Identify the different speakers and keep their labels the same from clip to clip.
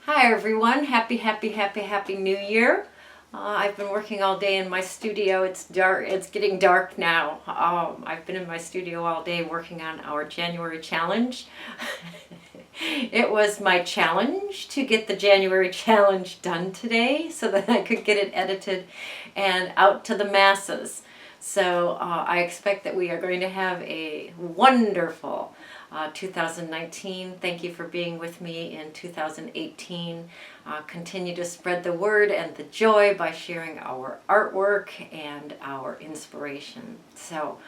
Speaker 1: Hi everyone, happy New Year. I've been working all day in my studio. It's dark, it's getting dark now. I've been in my studio all day working on our January challenge. It was my challenge to get the January challenge done today so that I could get it edited and out to the masses. So I expect that we are going to have a wonderful 2019. Thank you for being with me in 2018. Continue to spread the word and the joy by sharing our artwork and our inspiration. So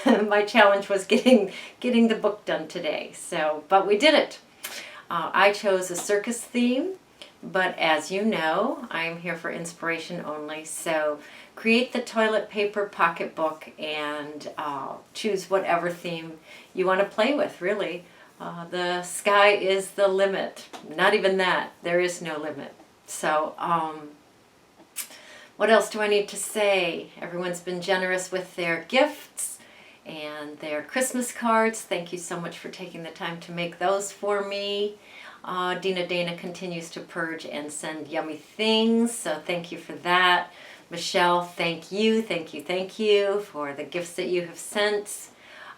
Speaker 1: my challenge was getting the book done today. But we did it. I chose a circus theme, but as you know, I am here for inspiration only. So create the toilet paper pocketbook and choose whatever theme you want to play with, really. The sky is the limit. Not even that. There is no limit. So what else do I need to say? Everyone's been generous with their gifts and their Christmas cards. Thank you so much for taking the time to make those for me. Dana continues to purge and send yummy things, so thank you for that. Michelle, thank you for the gifts that you have sent.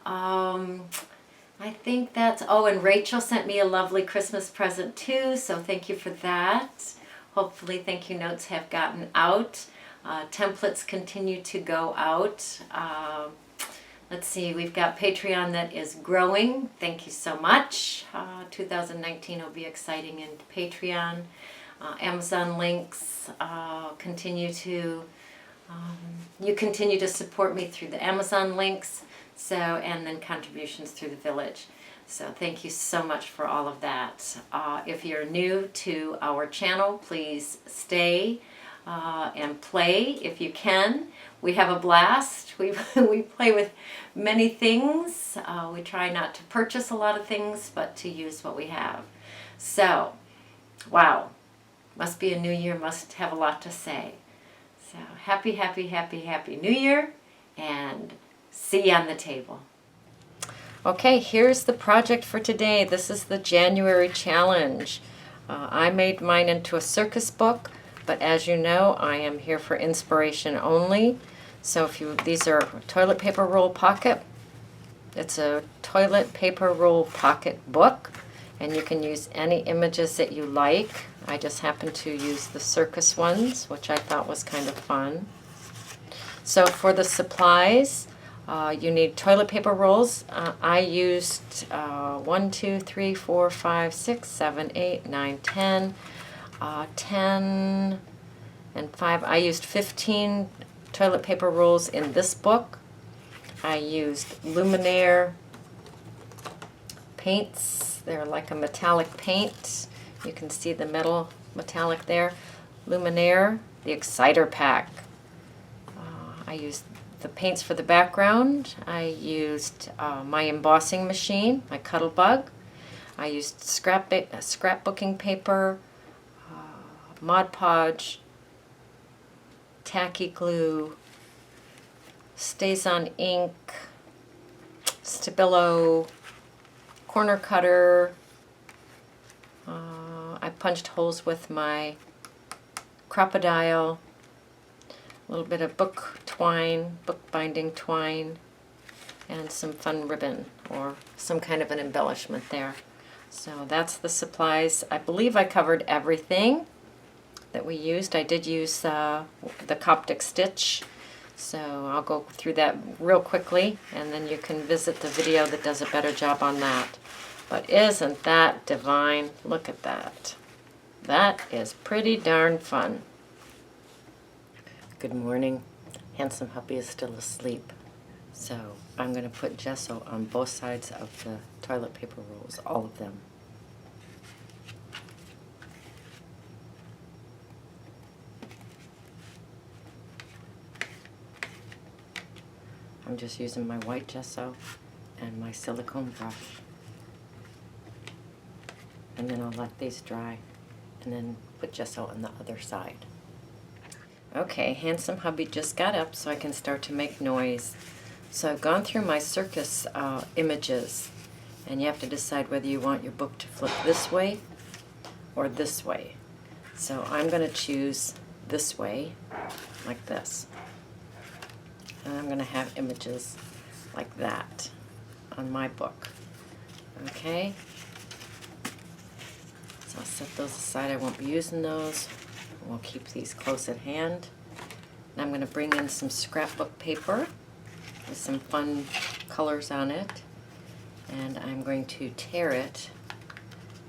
Speaker 1: I think that's, and Rachel sent me a lovely Christmas present too, so thank you for that. Hopefully thank you notes have gotten out. Templates continue to go out. Let's see, we've got Patreon that is growing. Thank you so much. 2019 will be exciting in Patreon. Amazon links continue to, you continue to support me through the Amazon links, and then contributions through the village. So thank you so much for all of that. If you're new to our channel, please stay and play if you can. We have a blast. We play with many things. We try not to purchase a lot of things, but to use what we have. So, wow. Must be a new year, must have a lot to say. So, happy New Year, and see you on the table. Okay, here's the project for today. This is the January challenge. I made mine into a circus book. But as you know, I am here for inspiration only. So these are toilet paper roll pocket. It's a toilet paper roll pocket book, and you can use any images that you like. I just happened to use the circus ones, which I thought was kind of fun. So for the supplies, you need toilet paper rolls. I used 1, 2, 3, 4, 5, 6, 7, 8, 9, 10. 10 and 5. I used 15 toilet paper rolls in this book. I used Luminaire paints. They're like a metallic paint. You can see the metal metallic there. Luminaire, the Exciter Pack. I used the paints for the background. I used my embossing machine, my Cuttlebug. I used scrapbooking paper, Mod Podge, tacky glue, StazOn ink, Stabilo, corner cutter. I punched holes with my crop-a-dile, a little bit of book binding twine, and some fun ribbon or some kind of an embellishment there. So that's the supplies. I believe I covered everything that we used. I did use the Coptic stitch, so I'll go through that real quickly, and then you can visit the video that does a better job on that. But isn't that divine? Look at that. That is pretty darn fun. Good morning. Handsome hubby is still asleep, so I'm going to put gesso on both sides of the toilet paper rolls, all of them. I'm just using my white gesso and my silicone brush. And then I'll let these dry and then put gesso on the other side. Okay, handsome hubby just got up so I can start to make noise. So I've gone through my circus images, and you have to decide whether you want your book to flip this way or this way. So I'm going to choose this way, like this. And I'm going to have images like that on my book. Okay? So I'll set those aside. I won't be using those. We'll keep these close at hand. And I'm going to bring in some scrapbook paper with some fun colors on it. And I'm going to tear it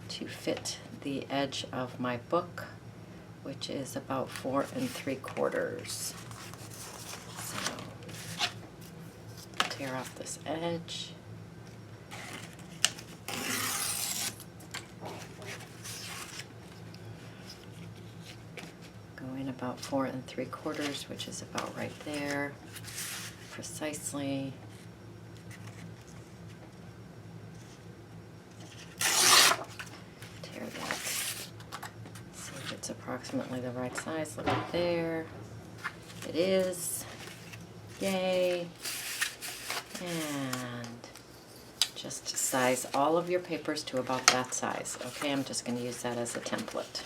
Speaker 1: to fit the edge of my book, which is about 4 3/4. So tear off this edge. Go in about 4 3/4, which is about right there, precisely. Tear that. See if it's approximately the right size. Look at there. It is. Yay. And just size all of your papers to about that size. Okay, I'm just going to use that as a template.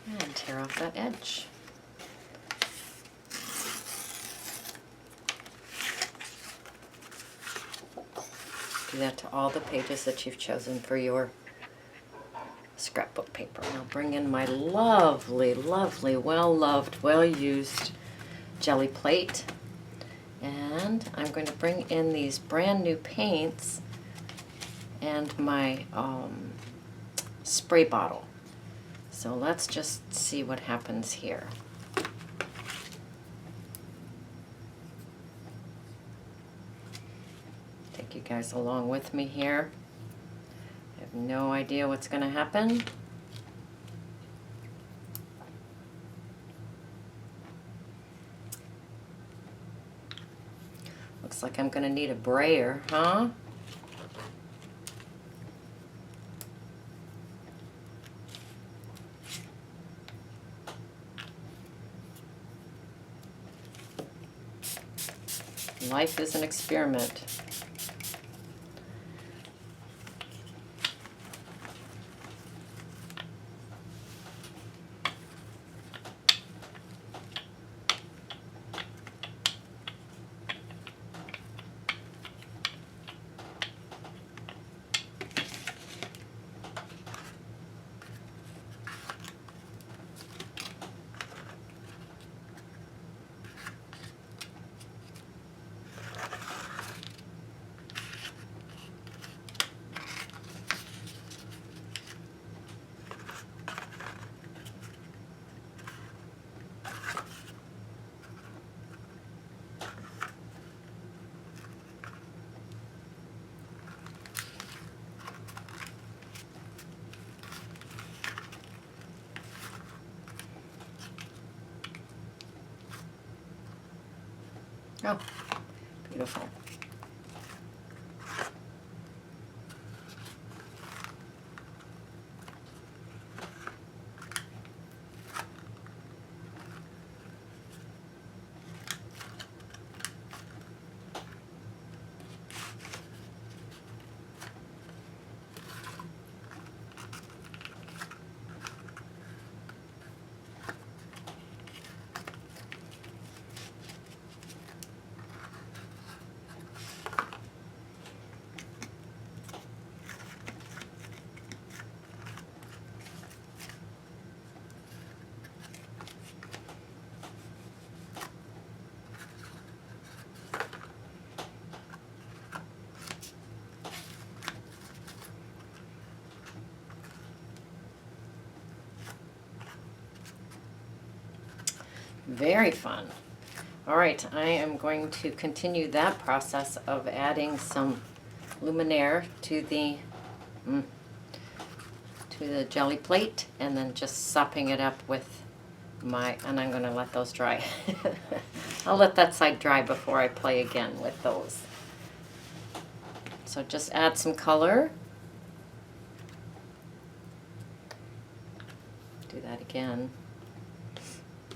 Speaker 1: And tear off that edge. Do that to all the pages that you've chosen for your scrapbook paper. Now bring in my lovely, lovely, well-loved, well-used jelly plate. And I'm going to bring in these brand new paints and my spray bottle. So let's just see what happens here. Take you guys along with me here. I have no idea what's going to happen. Looks like I'm going to need a brayer, huh? Life is an experiment. Oh, beautiful. Very fun. All right, I am going to continue that process of adding some luminaire to the jelly plate, and then just sopping it up with my, and I'm going to let those dry. I'll let that side dry before I play again with those. So just add some color. Do that again.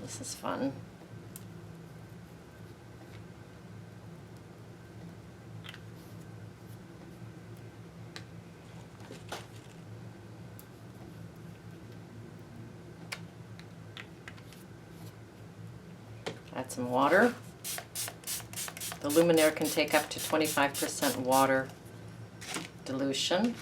Speaker 1: This is fun. add some water. The luminaire can take up to 25% water dilution.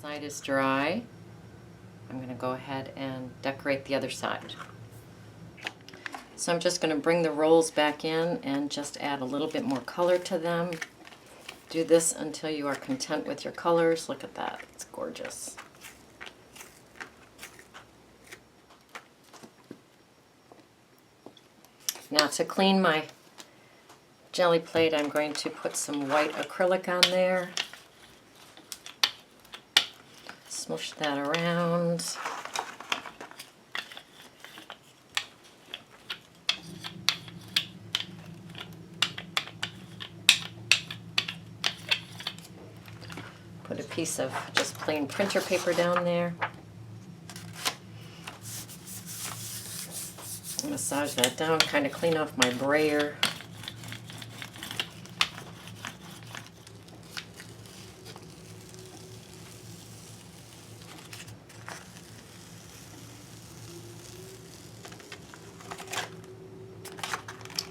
Speaker 1: Side is dry. I'm going to go ahead and decorate the other side. So I'm just going to bring the rolls back in and just add a little bit more color to them. Do this until you are content with your colors. Look at that, it's gorgeous. Now to clean my jelly plate, I'm going to put some white acrylic on there. Smush that around. Put a piece of just plain printer paper down there. Massage that down, kind of clean off my brayer.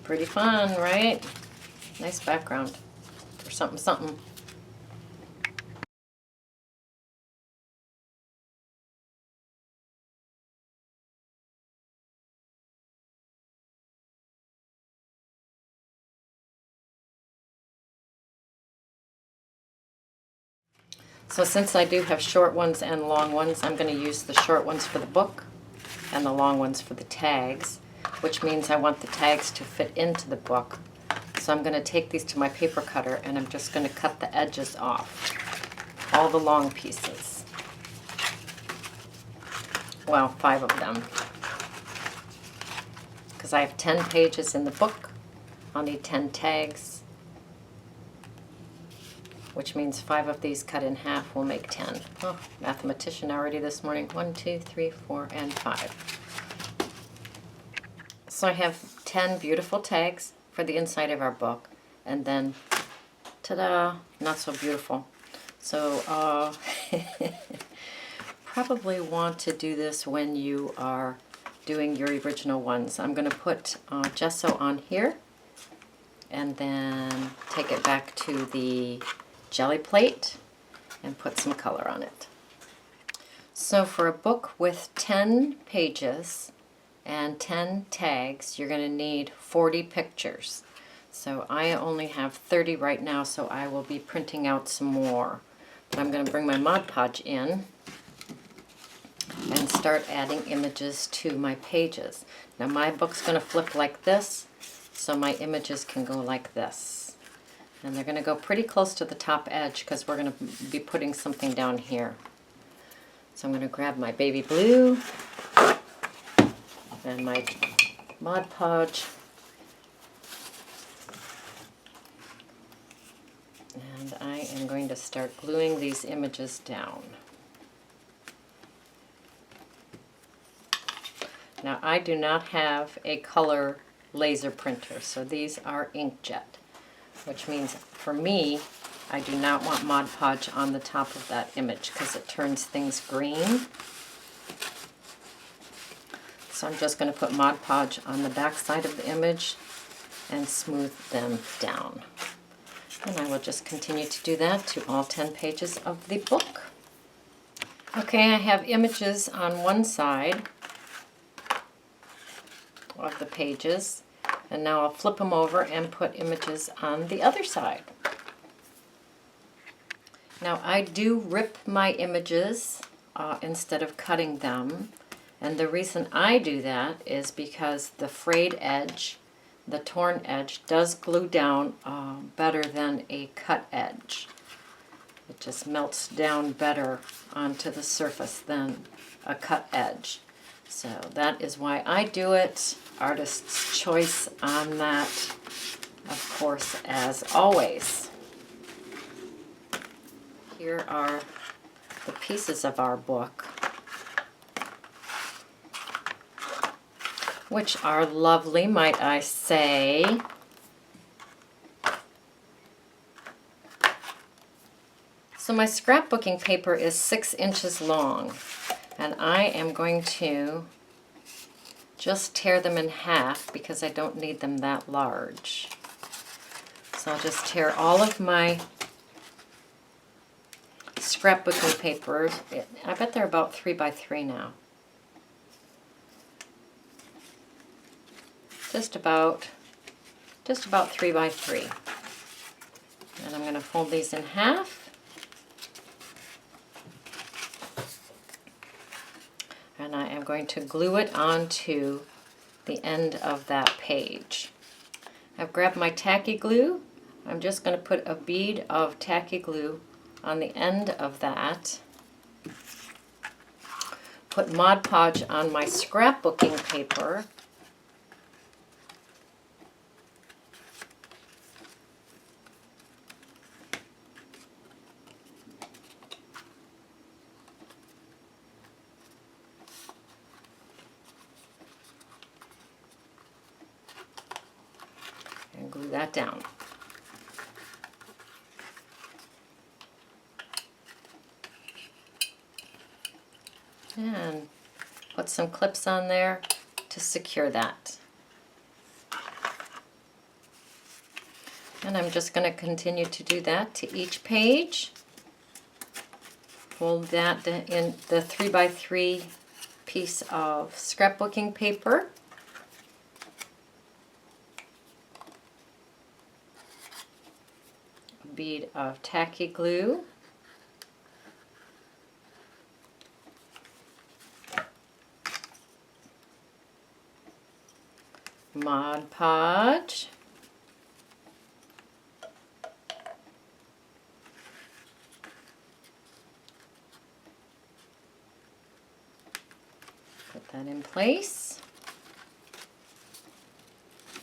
Speaker 1: Pretty fun, right? Nice background for something, something. So since I do have short ones and long ones, I'm going to use the short ones for the book and the long ones for the tags, which means I want the tags to fit into the book. So I'm going to take these to my paper cutter and I'm just going to cut the edges off, all the long pieces. Well, 5 of them. Because I have 10 pages in the book, I'll need 10 tags, which means 5 of these cut in half will make 10. Oh, mathematician already this morning. 1, 2, 3, 4, and 5. So I have 10 beautiful tags for the inside of our book, and then, ta-da, not so beautiful. So probably want to do this when you are doing your original ones. I'm going to put gesso on here, and then take it back to the jelly plate and put some color on it. So for a book with 10 pages and 10 tags, you're going to need 40 pictures. So I only have 30 right now, so I will be printing out some more. But I'm going to bring my Mod Podge in and start adding images to my pages. Now my book's going to flip like this, so my images can go like this. And they're going to go pretty close to the top edge because we're going to be putting something down here. So I'm going to grab my baby blue and my Mod Podge. And I am going to start gluing these images down. Now I do not have a color laser printer, so these are inkjet. Which means for me, I do not want Mod Podge on the top of that image because it turns things green. So I'm just going to put Mod Podge on the back side of the image and smooth them down. And I will just continue to do that to all 10 pages of the book. Okay, I have images on one side of the pages. And now I'll flip them over and put images on the other side. Now I do rip my images instead of cutting them, and the reason I do that is because the frayed edge, the torn edge, does glue down better than a cut edge. It just melts down better onto the surface than a cut edge. So that is why I do it. Artist's choice on that, of course, as always. Here are the pieces of our book, which are lovely, might I say. So my scrapbooking paper is 6 inches long, and I am going to just tear them in half because I don't need them that large. So I'll just tear all of my scrapbooking papers. I bet they're about 3 by 3 now. Just about 3 by 3. And I'm going to fold these in half. And I am going to glue it onto the end of that page. I've grabbed my tacky glue. I'm just going to put a bead of tacky glue on the end of that. Put Mod Podge on my scrapbooking paper. And glue that down. And put some clips on there to secure that. And I'm just going to continue to do that to each page. Fold that in the 3 by 3 piece of scrapbooking paper. A bead of tacky glue. Mod Podge. Put that in place.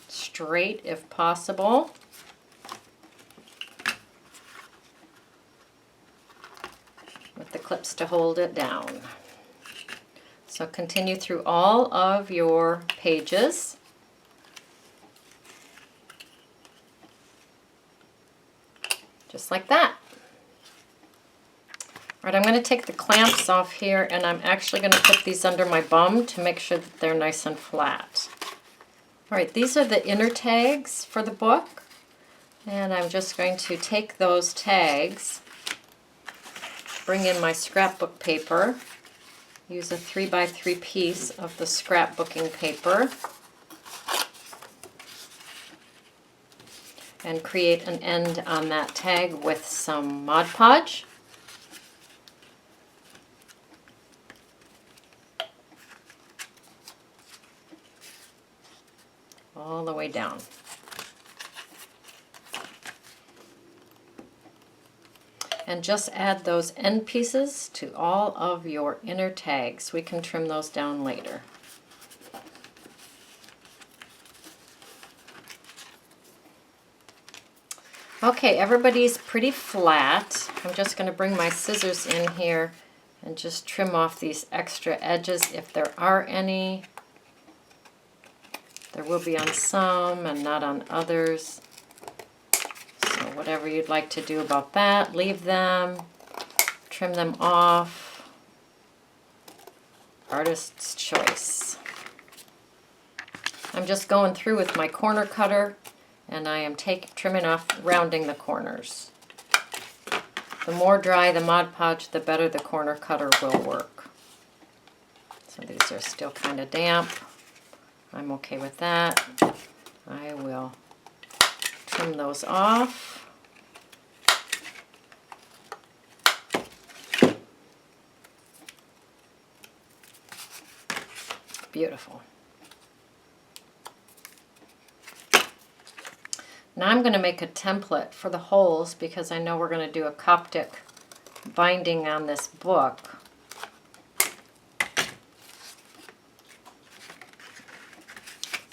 Speaker 1: Straight if possible. With the clips to hold it down. So continue through all of your pages. Just like that. All right, I'm going to take the clamps off here, and I'm actually going to put these under my bum to make sure that they're nice and flat. All right, these are the inner tags for the book, and I'm just going to take those tags, bring in my scrapbook paper, use a 3 by 3 piece of the scrapbooking paper, and create an end on that tag with some Mod Podge. All the way down. And just add those end pieces to all of your inner tags. We can trim those down later. Okay, everybody's pretty flat. I'm just going to bring my scissors in here and just trim off these extra edges if there are any. There will be on some and not on others. So whatever you'd like to do about that, leave them, trim them off. Artist's choice. I'm just going through with my corner cutter, and I am trimming off, rounding the corners. The more dry the Mod Podge, the better the corner cutter will work. So these are still kind of damp. I'm okay with that. I will trim those off. Beautiful. Now I'm going to make a template for the holes because I know we're going to do a Coptic binding on this book.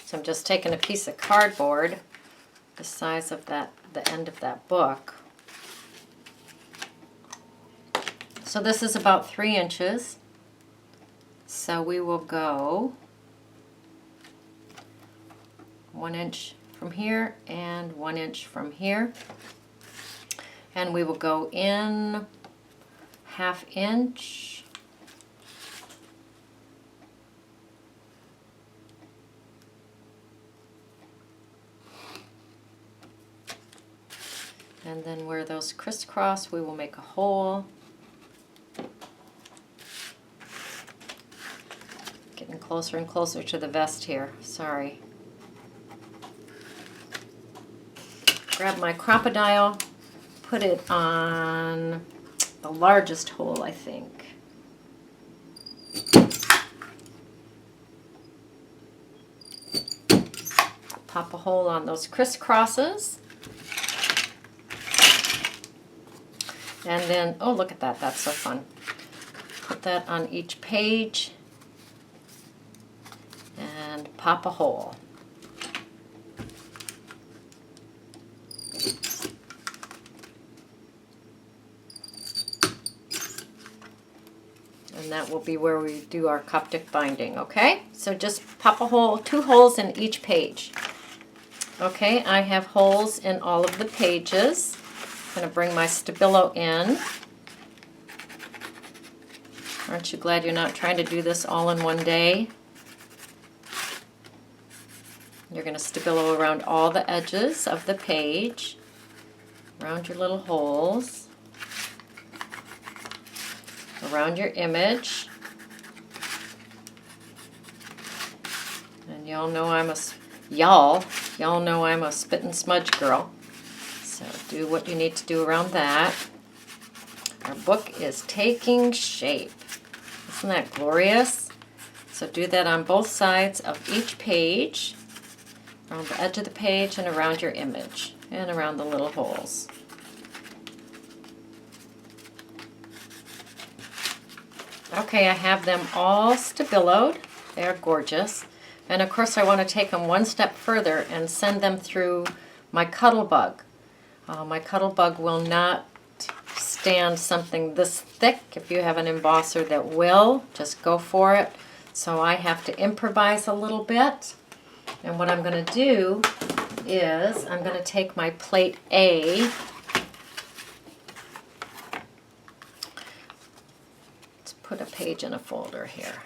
Speaker 1: So I'm just taking a piece of cardboard the size of the end of that book. So this is about 3 inches. So we will go 1 inch from here and 1 inch from here. And we will go in 1/2 inch. And then where those crisscross, we will make a hole. Getting closer and closer to the vest here, sorry. Grab my crop-a-dile, put it on the largest hole, I think. Pop a hole on those crisscrosses. And then, oh, look at that, that's so fun. Put that on each page and pop a hole. And that will be where we do our Coptic binding, okay? So just pop a hole, 2 holes in each page. Okay, I have holes in all of the pages. I'm going to bring my Stabilo in. Aren't you glad you're not trying to do this all in one day? You're going to Stabilo around all the edges of the page, around your little holes, around your image. And y'all know I'm a spit and smudge girl. So do what you need to do around that. Our book is taking shape. Isn't that glorious? So do that on both sides of each page, around the edge of the page and around your image, and around the little holes. Okay, I have them all Stabiloed. They're gorgeous. And of course I want to take them one step further and send them through my Cuttlebug. My Cuttlebug will not stand something this thick. If you have an embosser that will, just go for it. So I have to improvise a little bit. And what I'm going to do is I'm going to take my plate A. Let's put a page in a folder here.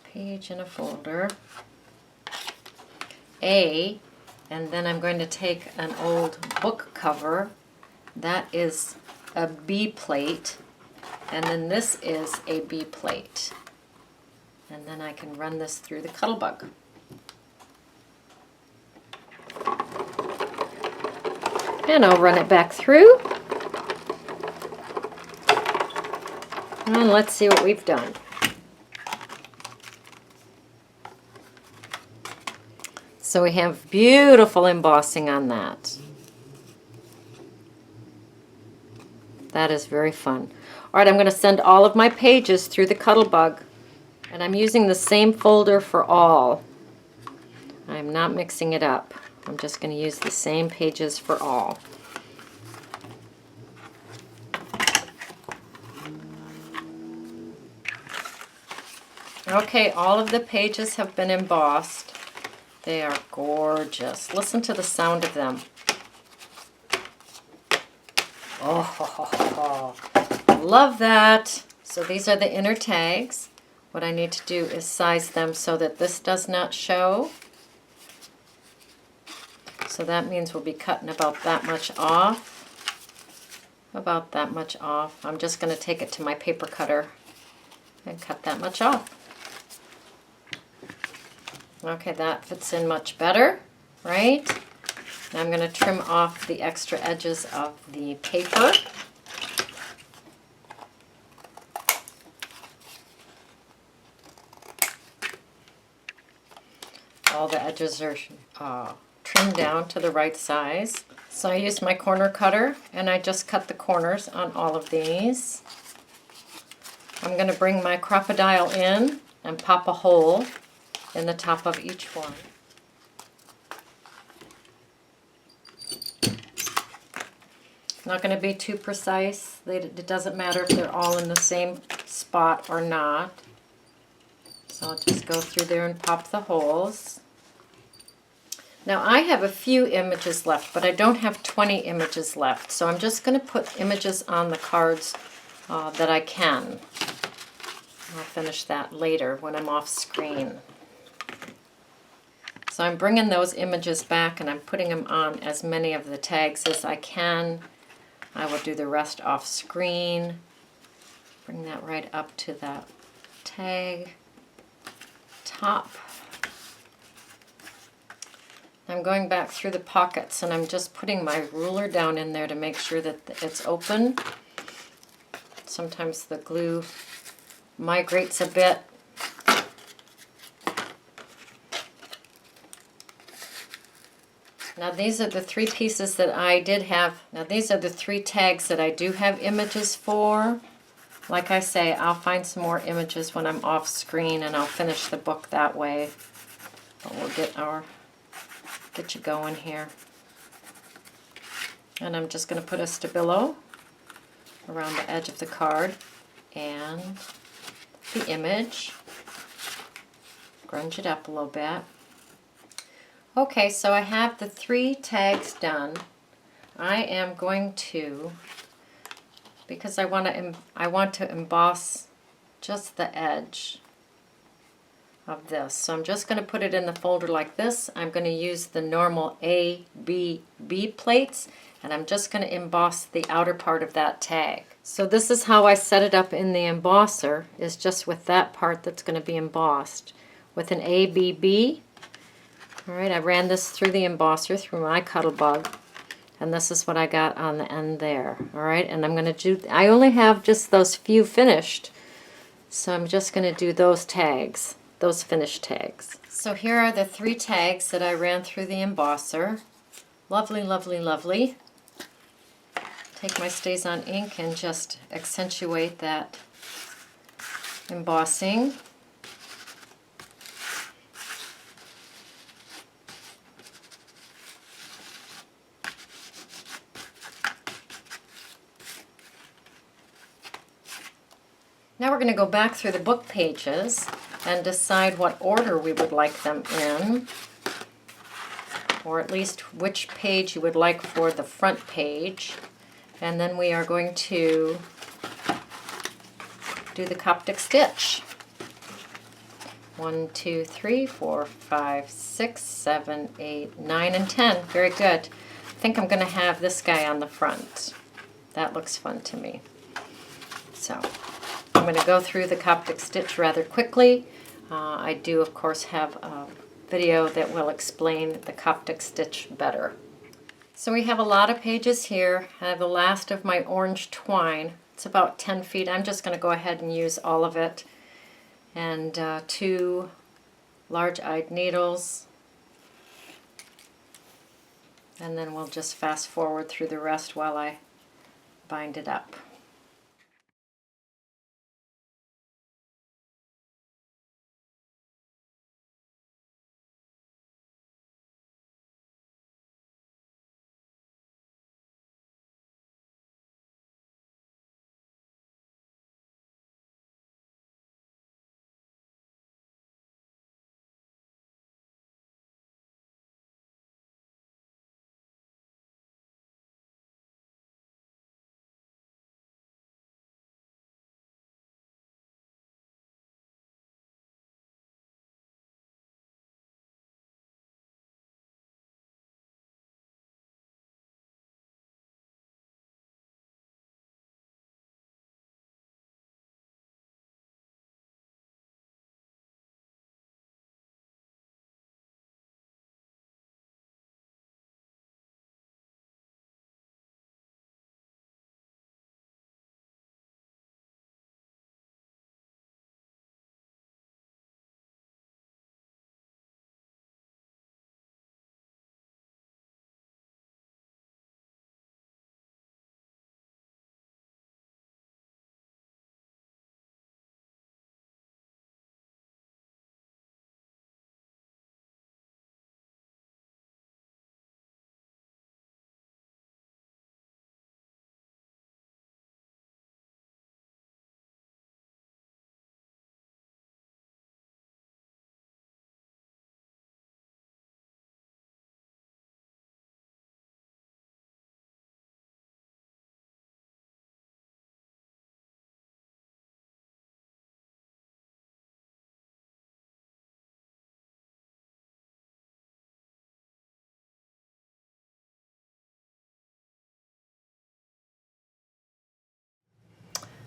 Speaker 1: Page in a folder. A. And then I'm going to take an old book cover. That is a B plate. And then this is a B plate. And then I can run this through the Cuttlebug. And I'll run it back through. And let's see what we've done. So we have beautiful embossing on that. That is very fun. All right, I'm going to send all of my pages through the Cuttlebug. And I'm using the same folder for all. I'm not mixing it up. I'm just going to use the same pages for all. Okay, all of the pages have been embossed. They are gorgeous. Listen to the sound of them. Oh, love that. So these are the inner tags. What I need to do is size them so that this does not show. So that means we'll be cutting about that much off. About that much off. I'm just going to take it to my paper cutter and cut that much off. Okay, that fits in much better, right? Now I'm going to trim off the extra edges of the paper. all the edges are trimmed down to the right size. So I used my corner cutter and I just cut the corners on all of these. I'm going to bring my crop-a-dile in and pop a hole in the top of each one. Not going to be too precise. It doesn't matter if they're all in the same spot or not. So I'll just go through there and pop the holes. Now I have a few images left, but I don't have 20 images left. So I'm just going to put images on the cards that I can. I'll finish that later when I'm off screen. So I'm bringing those images back and I'm putting them on as many of the tags as I can. I will do the rest off screen. Bring that right up to that tag top. I'm going back through the pockets and I'm just putting my ruler down in there to make sure that it's open. Sometimes the glue migrates a bit. Now these are the three pieces that I did have. Now these are the three tags that I do have images for. Like I say, I'll find some more images when I'm off screen and I'll finish the book that way. But we'll get you going here. And I'm just going to put a stabilo around the edge of the card and the image. Grunge it up a little bit. Okay, so I have the three tags done. I am going to, because I want to emboss just the edge of this. So I'm just going to put it in the folder like this. I'm going to use the normal A, B, B plates, and I'm just going to emboss the outer part of that tag. So this is how I set it up in the embosser, is just with that part that's going to be embossed with an A, B, B. All right, I ran this through the embosser, through my Cuttlebug, and this is what I got on the end there. All right, and I'm going to do, I only have just those few finished, so I'm just going to do those tags, those finished tags. So here are the three tags that I ran through the embosser. Lovely, lovely, lovely. Take my StazOn ink and just accentuate that embossing. Now we're going to go back through the book pages and decide what order we would like them in, or at least which page you would like for the front page. And then we are going to do the Coptic stitch. 1, 2, 3, 4, 5, 6, 7, 8, 9, and 10. Very good. I think I'm going to have this guy on the front. That looks fun to me. So I'm going to go through the Coptic stitch rather quickly. I do, of course, have a video that will explain the Coptic stitch better. So we have a lot of pages here. I have the last of my orange twine. It's about 10 feet. I'm just going to go ahead and use all of it. And 2 large-eyed needles. And then we'll just fast forward through the rest while I bind it up.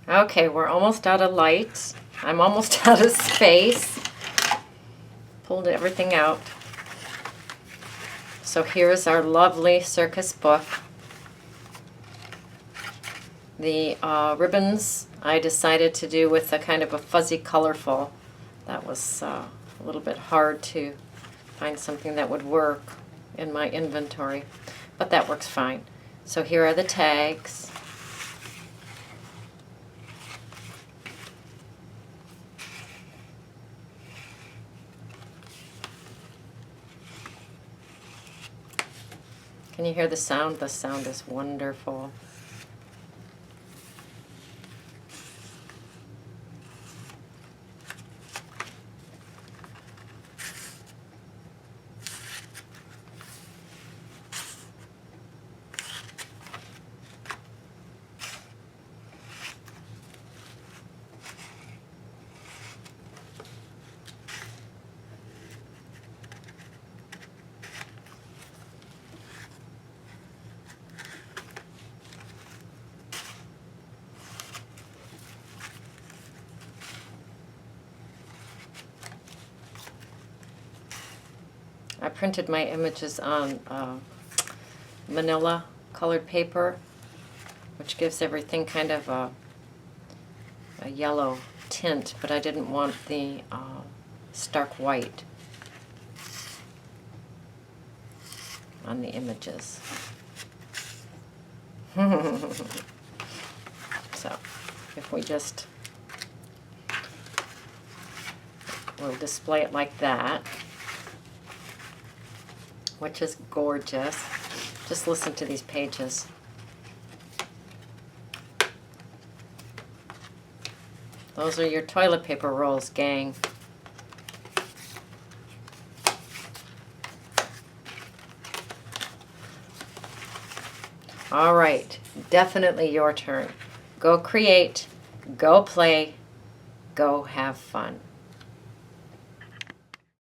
Speaker 1: Okay, we're almost out of light. I'm almost out of space. Pulled everything out. So here's our lovely Circus book. The ribbons I decided to do with a kind of a fuzzy colorful. That was a little bit hard to find something that would work in my inventory, but that works fine. So here are the tags. Can you hear the sound? The sound is wonderful. I printed my images on manila colored paper, which gives everything kind of a yellow tint, but I didn't want the stark white on the images. So if we just, we'll display it like that, which is gorgeous. Just listen to these pages. Those are your toilet paper rolls, gang. All right, definitely your turn. Go create, go play, go have fun.